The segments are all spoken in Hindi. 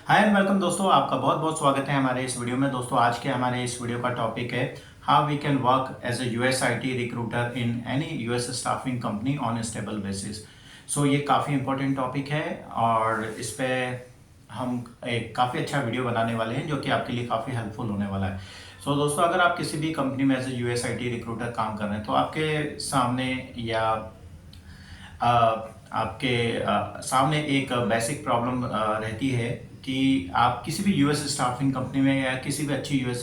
हाय एंड वेलकम दोस्तों, आपका बहुत बहुत स्वागत है हमारे इस वीडियो में। दोस्तों आज के हमारे इस वीडियो का टॉपिक है how we can work as a US IT recruiter in any US staffing company on stable basis. So ये काफ़ी इंपॉर्टेंट टॉपिक है और इस पे हम एक काफ़ी अच्छा वीडियो बनाने वाले हैं जो कि आपके लिए काफ़ी हेल्पफुल होने वाला है। सो दोस्तों, अगर आप किसी भी कंपनी में as a US IT recruiter काम कर रहे हैं तो आपके सामने या आपके सामने एक बेसिक प्रॉब्लम रहती है कि आप किसी भी यूएस स्टाफिंग कंपनी में या किसी भी अच्छी यूएस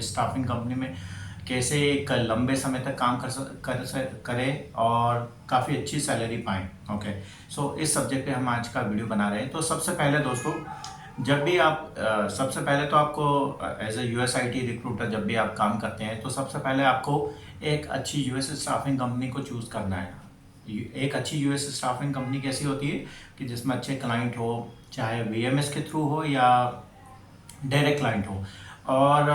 स्टाफिंग कंपनी में कैसे एक लंबे समय तक काम करें और काफ़ी अच्छी सैलरी पाएं। ओके, सो इस सब्जेक्ट पे हम आज का वीडियो बना रहे हैं। तो सबसे पहले दोस्तों, जब भी आप सबसे पहले तो आपको as a US IT recruiter जब भी आप काम करते हैं तो सबसे पहले आपको एक अच्छी यूएस स्टाफिंग कंपनी को चूज़ करना है। एक अच्छी यूएस स्टाफिंग कंपनी कैसी होती है कि जिसमें अच्छे क्लाइंट हो, चाहे वीएमएस के थ्रू हो या डायरेक्ट क्लाइंट हो। और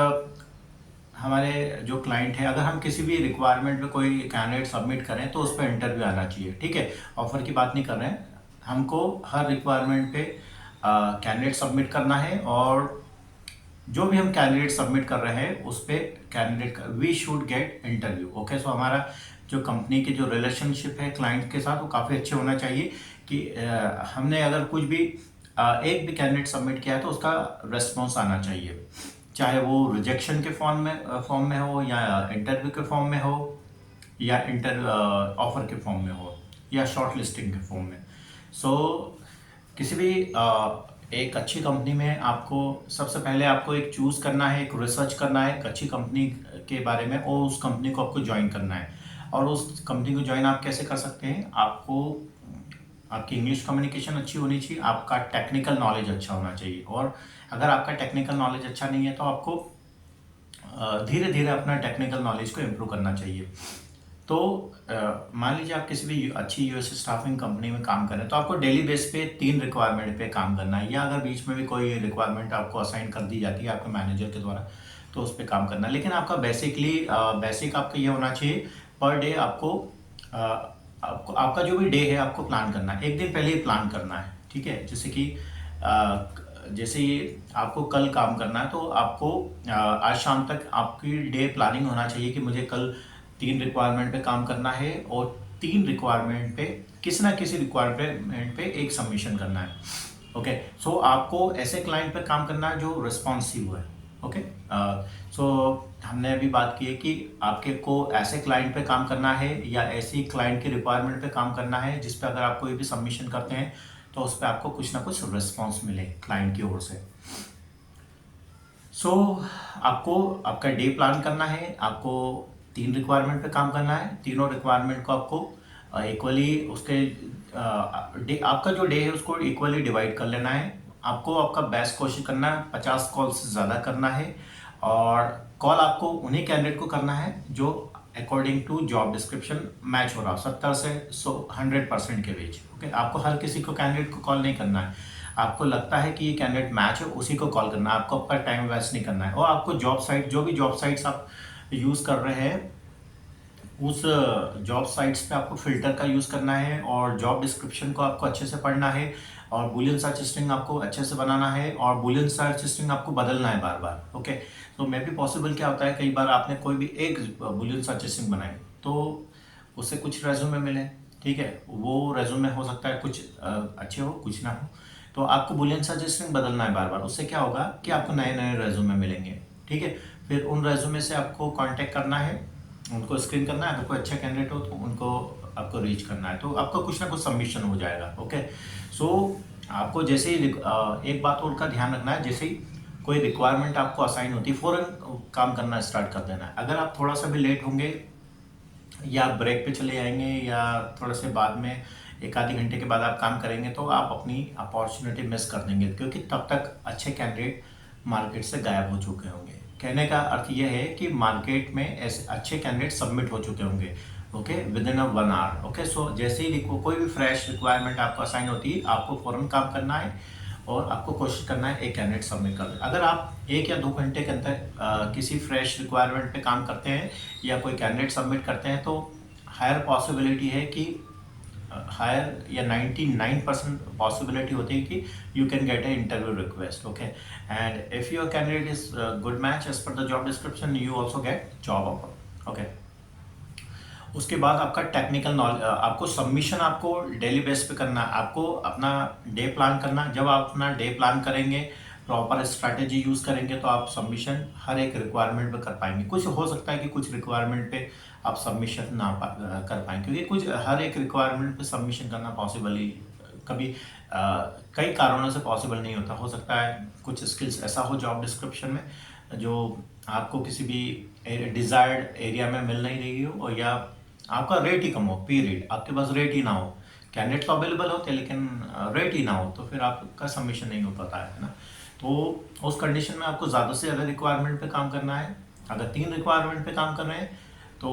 हमारे जो क्लाइंट है, अगर हम किसी भी रिक्वायरमेंट में कोई कैंडिडेट सबमिट करें तो उस पर इंटरव्यू आना चाहिए। ठीक है, ऑफर की बात नहीं कर रहे हैं, हमको हर रिक्वायरमेंट पे कैंडिडेट सबमिट करना है और जो भी हम कैंडिडेट सबमिट कर रहे हैं उस पे candidate we should get interview. Okay, so हमारा जो कंपनी के जो रिलेशनशिप है क्लाइंट के साथ वो काफ़ी अच्छे होना चाहिए कि हमने अगर कुछ भी एक भी कैंडिडेट सबमिट किया है तो उसका रेस्पॉन्स आना चाहिए, चाहे वो रिजेक्शन के फॉर्म में हो या इंटरव्यू के फॉर्म में हो या ऑफर के फॉर्म में हो या शॉर्ट लिस्टिंग के फॉर्म में। सो किसी भी एक अच्छी कंपनी में आपको सबसे पहले आपको एक चूज़ करना है, एक रिसर्च करना है एक अच्छी कंपनी के बारे में और उस कंपनी को आपको ज्वाइन करना है। और उस कंपनी को ज्वाइन आप कैसे कर सकते हैं? आपको आपकी इंग्लिश कम्युनिकेशन अच्छी होनी चाहिए, आपका टेक्निकल नॉलेज अच्छा होना चाहिए। और अगर आपका टेक्निकल नॉलेज अच्छा नहीं है तो आपको धीरे धीरे अपना टेक्निकल नॉलेज को इम्प्रूव करना चाहिए। तो मान लीजिए आप किसी भी अच्छी यूएस स्टाफिंग कंपनी में काम कर रहे हैं तो आपको डेली बेस पे 3 रिक्वायरमेंट पे काम करना है, या अगर बीच में भी कोई रिक्वायरमेंट आपको असाइन कर दी जाती है आपके मैनेजर के द्वारा तो उस पर काम करना है। लेकिन आपका बेसिक आपका ये होना चाहिए, पर डे आपको आपका जो भी डे है आपको प्लान करना है, एक दिन पहले ही प्लान करना है। ठीक है, जैसे कि जैसे ये आपको कल काम करना है तो आपको आज शाम तक आपकी डे प्लानिंग होना चाहिए कि मुझे कल 3 रिक्वायरमेंट पे काम करना है और 3 रिक्वायरमेंट पे किसी ना किसी रिक्वायरमेंट पे एक सबमिशन करना है। ओके, सो आपको ऐसे क्लाइंट पे काम करना है जो रिस्पॉन्सिव है। ओके, सो हमने अभी बात की है कि आपके को ऐसे क्लाइंट पे काम करना है या ऐसी क्लाइंट के रिक्वायरमेंट पे काम करना है जिस पे अगर आप कोई भी सबमिशन करते हैं तो उस पर आपको कुछ ना कुछ रिस्पॉन्स मिले क्लाइंट की ओर से। सो आपको आपका डे प्लान करना है, आपको 3 रिक्वायरमेंट पे काम करना है, तीनों रिक्वायरमेंट को आपको इक्वली उसके आपका जो डे है उसको इक्वली डिवाइड कर लेना है। आपको आपका बेस्ट कोशिश करना है, 50 कॉल से ज़्यादा करना है और कॉल आपको उन्हीं कैंडिडेट को करना है जो according to job description match हो रहा, 70 से 100% के बीच। ओके, आपको हर किसी को कैंडिडेट को कॉल नहीं करना है, आपको लगता है कि ये कैंडिडेट मैच है उसी को कॉल करना है, आपको आपका टाइम वेस्ट नहीं करना है। और आपको जॉब साइट जो भी जॉब साइट्स आप यूज़ कर रहे हैं उस जॉब साइट्स पे आपको फिल्टर का यूज़ करना है और जॉब डिस्क्रिप्शन को आपको अच्छे से पढ़ना है और बूलियन सर्च स्ट्रिंग आपको अच्छे से बनाना है और बूलियन सर्च स्ट्रिंग आपको बदलना है बार बार। ओके, तो मे भी पॉसिबल क्या होता है, कई बार आपने कोई भी एक बूलियन सर्च स्ट्रिंग बनाई तो उससे कुछ रेज्यूमे मिले। ठीक है, वो रेज्यूमे हो सकता है कुछ अच्छे हो कुछ ना हो, तो आपको बूलियन सर्च स्ट्रिंग बदलना है बार बार। उससे क्या होगा कि आपको नए नए रेज्यूमे मिलेंगे। ठीक है, फिर उन रेज्यूमे से आपको कांटेक्ट करना है, उनको स्क्रीन करना है, अगर कोई अच्छा कैंडिडेट हो तो उनको आपको रीच करना है, तो आपका कुछ ना कुछ सबमिशन हो जाएगा। ओके, सो आपको जैसे ही एक बात और का ध्यान रखना है, जैसे ही कोई रिक्वायरमेंट आपको असाइन होती है फ़ौरन काम करना स्टार्ट कर देना है। अगर आप थोड़ा सा भी लेट होंगे या ब्रेक पे चले जाएंगे या थोड़ा से बाद में एक आधे घंटे के बाद आप काम करेंगे तो आप अपनी अपॉर्चुनिटी मिस कर देंगे, क्योंकि तब तक अच्छे कैंडिडेट मार्केट से गायब हो चुके होंगे। कहने का अर्थ यह है कि मार्केट में ऐसे अच्छे कैंडिडेट सबमिट हो चुके होंगे। Okay, within 1 hour. Okay, so जैसे ही कोई भी फ्रेश रिक्वायरमेंट आपको असाइन होती है आपको फ़ौरन काम करना है और आपको कोशिश करना है एक कैंडिडेट सबमिट कर दें। अगर आप 1 या 2 घंटे के अंदर किसी फ्रेश रिक्वायरमेंट पे काम करते हैं या कोई कैंडिडेट सबमिट करते हैं तो हायर पॉसिबिलिटी है कि हायर या 99% पॉसिबिलिटी होती है कि you can get a interview request. Okay, and if your candidate is good match as per the job description, you also get job offer. Okay, उसके बाद आपका टेक्निकल नॉलेज, आपको सबमिशन आपको डेली बेस पे करना है. आपको अपना डे प्लान करना. जब आप अपना डे प्लान करेंगे, प्रॉपर स्ट्रैटेजी यूज़ करेंगे, तो आप सबमिशन हर एक रिक्वायरमेंट पे कर पाएंगे. कुछ हो सकता है कि कुछ रिक्वायरमेंट पे आप सबमिशन ना कर पाएँ, क्योंकि कुछ हर एक रिक्वायरमेंट पे सबमिशन करना पॉसिबल ही कभी कई कारणों से पॉसिबल नहीं होता. हो सकता है कुछ स्किल्स ऐसा हो जॉब डिस्क्रिप्शन में जो आपको किसी भी डिज़ायर्ड एरिया में मिल नहीं रही हो, और या आपका रेट ही कम हो, पे रेट, आपके पास रेट ही ना हो. कैंडिडेट तो अवेलेबल होते हैं लेकिन रेट ही ना हो, तो फिर आपका सबमिशन नहीं हो पाता है ना. तो उस कंडीशन में आपको ज़्यादा से ज़्यादा रिक्वायरमेंट पे काम करना है. अगर 3 रिक्वायरमेंट पे काम कर रहे हैं तो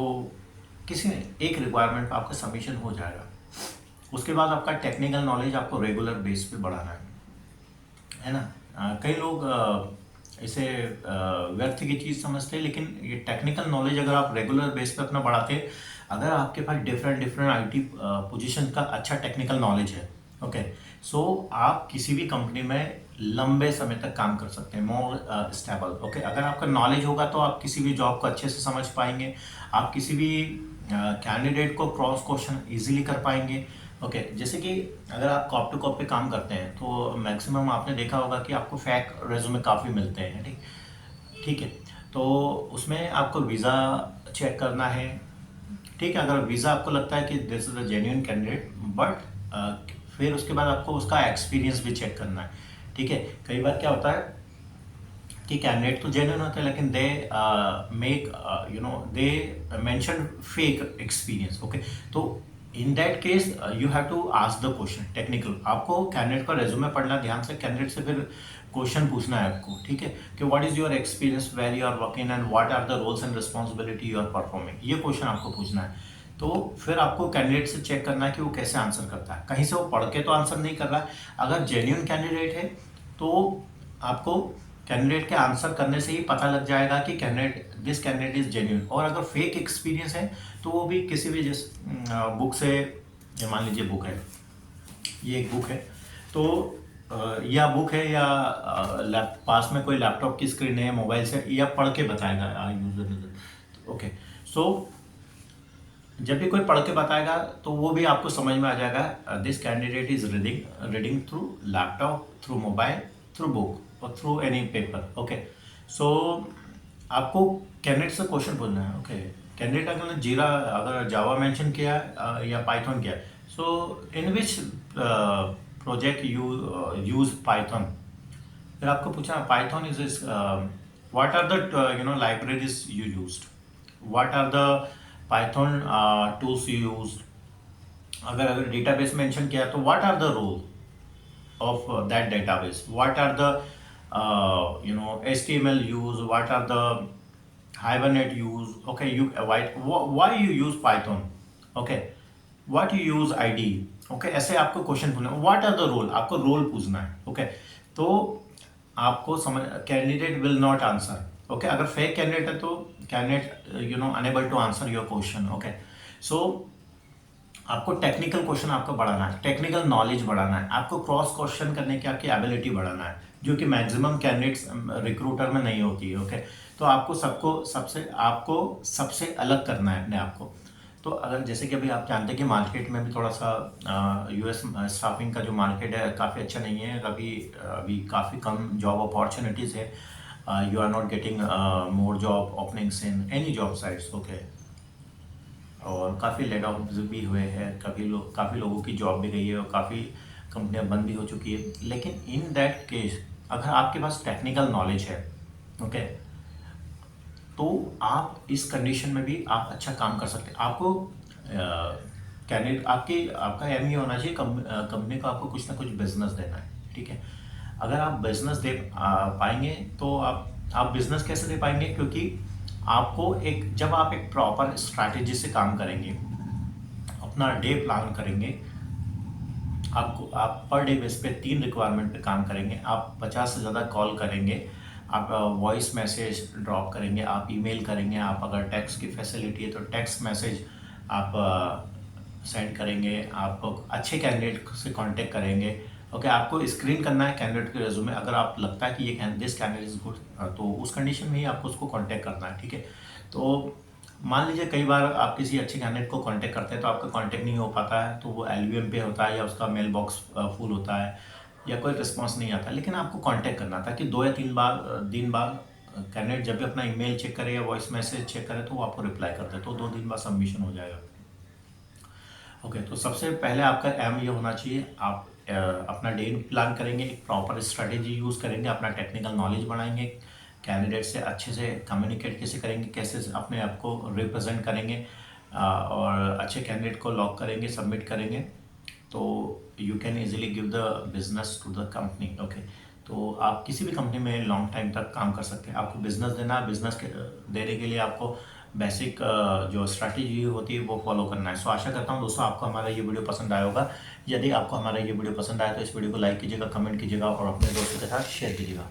किसी एक रिक्वायरमेंट पे आपका सबमिशन हो जाएगा. उसके बाद आपका टेक्निकल नॉलेज आपको रेगुलर बेस पे बढ़ाना है ना. कई लोग इसे व्यर्थ की चीज़ समझते हैं, लेकिन ये टेक्निकल नॉलेज अगर आप रेगुलर बेस पे अपना बढ़ाते हैं, अगर आपके पास डिफरेंट आईटी पोजीशन का अच्छा टेक्निकल नॉलेज है, ओके, सो आप किसी भी कंपनी में लंबे समय तक काम कर सकते हैं, मोर स्टेबल. ओके, अगर आपका नॉलेज होगा तो आप किसी भी जॉब को अच्छे से समझ पाएंगे, आप किसी भी कैंडिडेट को क्रॉस क्वेश्चन इजीली कर पाएंगे. ओके, जैसे कि अगर आप कॉप टू कॉप पे काम करते हैं तो मैक्सिमम आपने देखा होगा कि आपको फेक रेज्यूमे काफ़ी मिलते हैं. ठीक ठीक है, तो उसमें आपको वीज़ा चेक करना है. ठीक है, अगर वीज़ा आपको लगता है कि this is a genuine candidate, but फिर उसके बाद आपको उसका एक्सपीरियंस भी चेक करना है. ठीक है, कई बार क्या होता है कि कैंडिडेट तो जेन्युइन होते हैं, लेकिन they make they mention fake experience. Okay, तो in that case you have to ask the question technical. आपको कैंडिडेट का रेज्यूमे पढ़ना ध्यान से, कैंडिडेट से फिर क्वेश्चन पूछना है आपको. ठीक है, कि what is your experience, where you are working, and what are the roles and responsibility you are performing. ये क्वेश्चन आपको पूछना है. तो फिर आपको कैंडिडेट से चेक करना है कि वो कैसे आंसर करता है. कहीं से वो पढ़ के तो आंसर नहीं कर रहा है. अगर जेन्युइन कैंडिडेट है तो आपको कैंडिडेट के आंसर करने से ही पता लग जाएगा कि दिस कैंडिडेट इज जेन्युइन. और अगर फेक एक्सपीरियंस है तो वो भी किसी भी जिस बुक से, मान लीजिए बुक है, ये एक बुक है, तो या बुक है या पास में कोई लैपटॉप की स्क्रीन है, मोबाइल से, या पढ़ के बताएगा यूजर. ओके, सो जब भी कोई पढ़ के बताएगा तो वो भी आपको समझ में आ जाएगा this candidate is reading through laptop, through mobile, through book और through any paper. Okay, so आपको कैंडिडेट से क्वेश्चन पूछना है. ओके, कैंडिडेट अगर जावा मेंशन किया या पाइथन किया, so in which project you use Python. फिर आपको पूछना Python is what are the libraries you used, what are the Python tools you use. अगर डेटाबेस मेंशन किया तो what are the role of that database, what are the HTML use, what are the Hibernate use. Okay, why you use Python. Okay, what you use IDE. Okay, ऐसे आपको क्वेश्चन पूछना है. व्हाट आर द रोल, आपको रोल पूछना है. ओके, तो आपको समझ, candidate will not answer. Okay, अगर फेक कैंडिडेट है तो candidate unable to answer your question. Okay, so आपको टेक्निकल क्वेश्चन आपको बढ़ाना है, टेक्निकल नॉलेज बढ़ाना है, आपको क्रॉस क्वेश्चन करने की आपकी एबिलिटी बढ़ाना है, जो कि मैक्सिमम कैंडिडेट्स रिक्रूटर में नहीं होती है. ओके, तो आपको सबसे अलग करना है अपने आप को. तो अगर जैसे कि अभी आप जानते हैं कि मार्केट में भी थोड़ा सा यूएस स्टाफिंग का जो मार्केट है काफ़ी अच्छा नहीं है. अभी काफ़ी कम जॉब अपॉर्चुनिटीज़ है. You are not getting more job openings in any job sites. Okay, और काफ़ी लेट ऑफ भी हुए हैं, काफ़ी लोगों की जॉब भी गई है, और काफ़ी कंपनियां बंद भी हो चुकी है. लेकिन इन दैट केस अगर आपके पास टेक्निकल नॉलेज है, ओके, तो आप इस कंडीशन में भी आप अच्छा काम कर सकते हैं. आपको कैंडिडेट आपका एम ये होना चाहिए कंपनी को आपको कुछ ना कुछ बिजनेस देना है. ठीक है, अगर आप बिजनेस दे पाएंगे तो आप बिजनेस कैसे दे पाएंगे, क्योंकि आपको जब आप एक प्रॉपर स्ट्रैटेजी से काम करेंगे, अपना डे प्लान करेंगे, आप पर डे बेस पे 3 रिक्वायरमेंट पे काम करेंगे, आप 50 से ज़्यादा कॉल करेंगे, आप वॉइस मैसेज ड्रॉप करेंगे, आप ईमेल करेंगे, आप अगर टेक्स्ट की फैसिलिटी है तो टेक्स्ट मैसेज आप सेंड करेंगे, आप अच्छे कैंडिडेट से कांटेक्ट करेंगे। ओके, आपको स्क्रीन करना है कैंडिडेट के रेज्यूमे, अगर आप लगता है कि ये दिस कैंडिडेट इज गुड, तो उस कंडीशन में ही आपको उसको कांटेक्ट करना है, ठीक है। तो मान लीजिए कई बार आप किसी अच्छे कैंडिडेट को कांटेक्ट करते हैं तो आपका कांटेक्ट नहीं हो पाता है, तो वो एलवीएम पे होता है या उसका मेल बॉक्स फुल होता है या कोई रिस्पॉन्स नहीं आता, लेकिन आपको कांटेक्ट करना था कि 2 या 3 बार दिन बाद कैंडिडेट जब भी अपना ईमेल चेक करे या वॉइस मैसेज चेक करे तो वो आपको रिप्लाई कर दे, तो 2 दिन बाद सबमिशन हो जाएगा। ओके, तो सबसे पहले आपका एम ये होना चाहिए, आप अपना डे प्लान करेंगे, एक प्रॉपर स्ट्रेटेजी यूज़ करेंगे, अपना टेक्निकल नॉलेज बढ़ाएंगे, कैंडिडेट से अच्छे से कम्युनिकेट कैसे करेंगे, कैसे अपने आप को रिप्रेजेंट करेंगे, और अच्छे कैंडिडेट को लॉक करेंगे, सबमिट करेंगे, तो you can easily give the business to the company. Okay, तो आप किसी भी कंपनी में लॉन्ग टाइम तक काम कर सकते हैं। आपको बिजनेस देना है, बिजनेस देने के लिए आपको बेसिक जो स्ट्रैटेजी होती है वो फॉलो करना है। सो आशा करता हूँ दोस्तों आपको हमारा ये वीडियो पसंद आया होगा। यदि आपको हमारा ये वीडियो पसंद आया तो इस वीडियो को लाइक कीजिएगा, कमेंट कीजिएगा और अपने दोस्तों के साथ शेयर कीजिएगा।